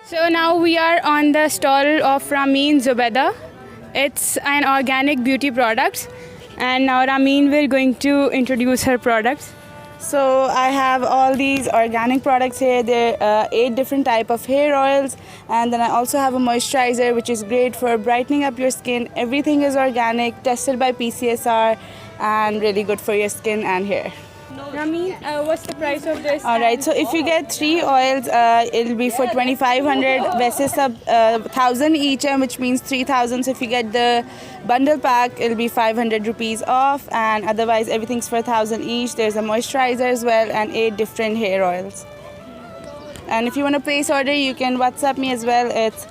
So now we are on the stall of Rahmeen Zubaida. It's an organic beauty product, and now Rahmeen will going to introduce her products. So I have all these organic products here. There are 8 different type of hair oils, and then I also have a moisturizer which is great for brightening up your skin. Everything is organic, tested by PCSR, and really good for your skin and hair. Rahmeen, what's the price of this? Alright, so if you get 3 oils, it'll be for 2,500 versus 1,000 each, which means 3,000. So if you get the bundle pack, it'll be 500 rupees off, and otherwise everything's for 1,000 each. There's a moisturizer as well and 8 different hair oils. And if you want to place order, you can WhatsApp me as well. It's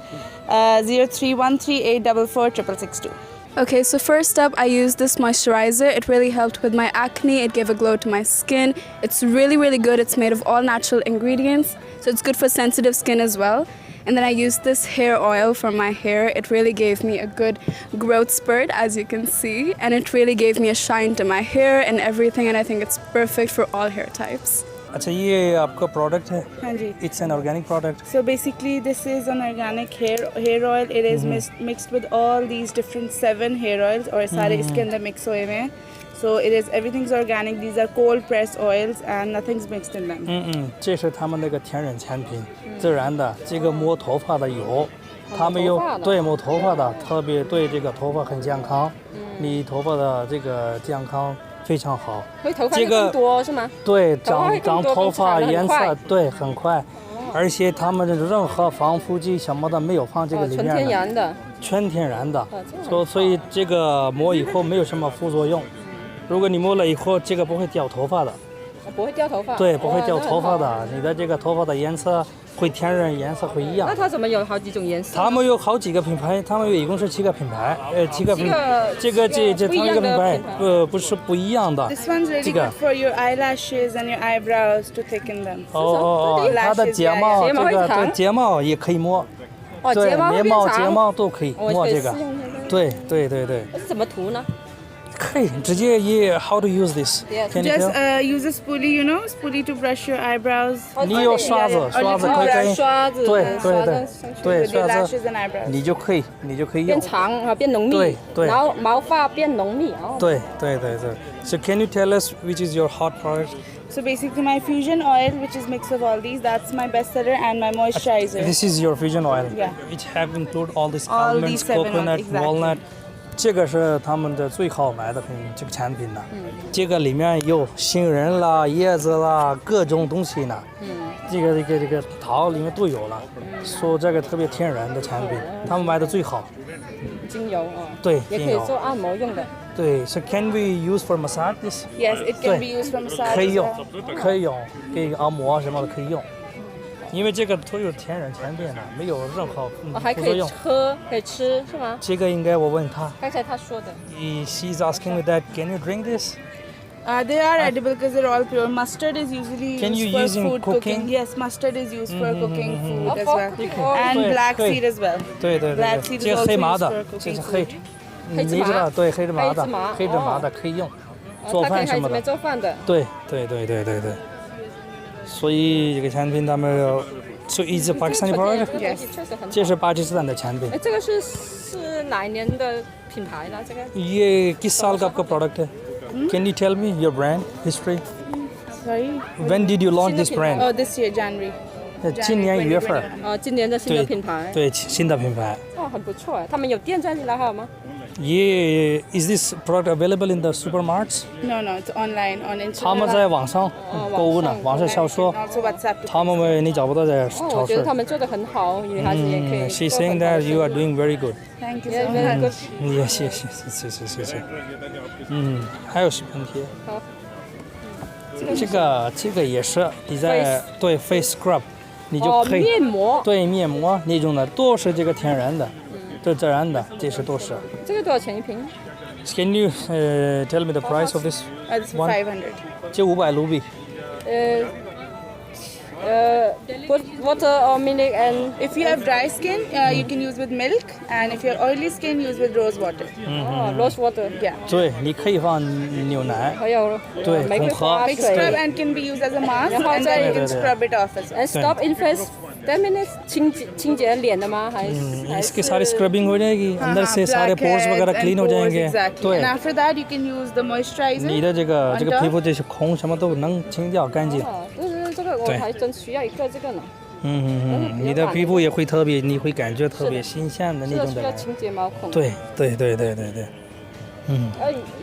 0313844662. Okay, so first up, I used this moisturizer. It really helped with my acne. It gave a glow to my skin. It's really, really good. It's made of all natural ingredients, so it's good for sensitive skin as well. And then I used this hair oil for my hair. It really gave me a good growth spurt, as you can see, and it really gave me a shine to my hair and everything, and I think it's perfect for all hair types. अच्छा ये आपका product है हाँ जी. It's an organic product. So basically this is an organic hair oil. It is mixed with all these different 7 hair oils और सारे इसके अंदर mix हुए हैं. So it is everything's organic. These are cold pressed oils and nothing's mixed in them. 这是他们那个天然产品，自然的。这个抹头发的油，他们有对抹头发的，特别对这个头发很健康，你头发的这个健康非常好。这个多是吗？对，长头发颜色对很快，而且他们的任何防腐剂什么的没有放这个里面的，纯天然的，全天然的，所以这个抹以后没有什么副作用。如果你抹了以后，这个不会掉头发的。不会掉头发。对，不会掉头发的，你的这个头发的颜色会天然颜色会一样。那它怎么有好几种颜色？他们有好几个品牌，他们一共是7个品牌，7个品牌，这他们一个品牌，不是不一样的。This one's really good for your eyelashes and your eyebrows to thicken them. 它的睫毛这个对睫毛也可以摸，对，眉毛、睫毛都可以摸这个。对。这是怎么涂呢？可以直接也 How to use this? Just use a spoolie, spoolie to brush your eyebrows. 你有刷子可以刷子，对，刷子 lashes and eyebrows. 你就可以用。变长啊，变浓密，对，然后毛发变浓密啊。对。So can you tell us which is your hot product? So basically my fusion oil, which is mix of all these, that's my bestseller, and my moisturizer. This is your fusion oil. Yeah. It have include all these All almonds, these 7 coconut, exactly. walnut. 这个是他们的最好卖的这个产品呢。这个里面有杏仁啦、叶子啦，各种东西呢。这个桃里面都有了，说这个特别天然的产品，他们卖的最好。精油啊。对，也可以做按摩用的。对 ，So can we use for massage this? Yes, it can be used for massage. 可以用，给按摩什么的可以用。因为这个都有天然产品的，没有任何还可以喝，可以吃，是吗？这个应该我问他。刚才他说的。She's asking me that. Can you drink this? They are edible because they're all pure. Mustard is usually used for food cooking. Yes, mustard is used for cooking food as well. And black seed as well. 对。Black seed is also used for cooking food. 这是黑，你知道对黑芝麻的可以用，做饭什么的。做饭的。对。所以这个产品他们So is a Pakistani product? Yes. 这是巴基斯坦的产品。这个是哪一年的品牌呢？这个ये किस साल का आपका product है? Can you tell me your brand history? Sorry? When did you launch this brand? Oh, this year, January. 今年1月份。今年的新的品牌。对，新的品牌。很不错，他们有店在拉哈吗？Is this product available in the supermarkets? No, it's online on Instagram. 他们在网上购物呢，网上销售。他们你找不到在超市。我觉得他们做得很好，女孩子也可以。She's saying that you are doing very good. Thank you so much. 谢谢。还有什么问题？好。这个也是你在对 face scrub， 你就可以面膜。对面膜那种的都是这个天然的。这自然的，这是都是。这个多少钱一瓶 ？Can you tell me the price of this? It's 500. 这500卢比。put water or milk and If you have dry skin, you can use with milk, and if you have oily skin, use with rose water. rose water. Yeah. 对，你可以放牛奶，还有对玫瑰花 Big 水 scrub and can be used as a mask, Yeah, and then you can yeah, yeah. scrub it off as well. and stop in face 10 minutes 清洁脸的吗？还是 इसके सारे scrubbing हो जाएगी, अंदर से सारे pores वगैरह clean हो जाएंगे. Exactly. 对 And，after that, you can use the moisturizer. 你的这个 on top. 皮肤这些孔什么都能清掉干净。对，这个我对还真需要一个这个呢。你的皮肤也会特别，你会感觉特别新鲜的那这个种的。需要清洁毛孔。对。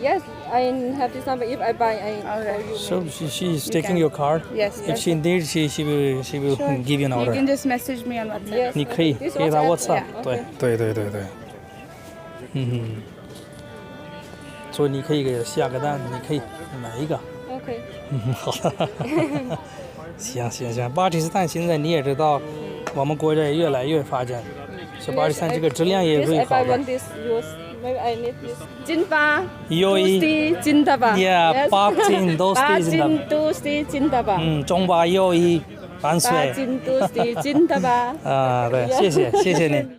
Yes, I have this number. If I buy, I Okay. call you. So she's taking your card. Yes. If she needs, she will give you an You order. can just message me on WhatsApp. Yes. 你可以 This 给她 WhatsApp, WhatsApp。 yeah, 对。所以你可以给她下个单，你可以买一个。 OK. 好的。行，巴基斯坦现在你也知道，我们国家也越来越发展，所以巴基斯坦这个质量也 Yes, 会 if 好 I 的。 want this, use. Maybe I need this. Cinta. Yoi. Tusti cinta ba? Yeah, 八斤都是 Bajin tusti cinta ba? 中巴友谊万岁。 Bajin tusti cinta ba? 啊，对，谢谢你。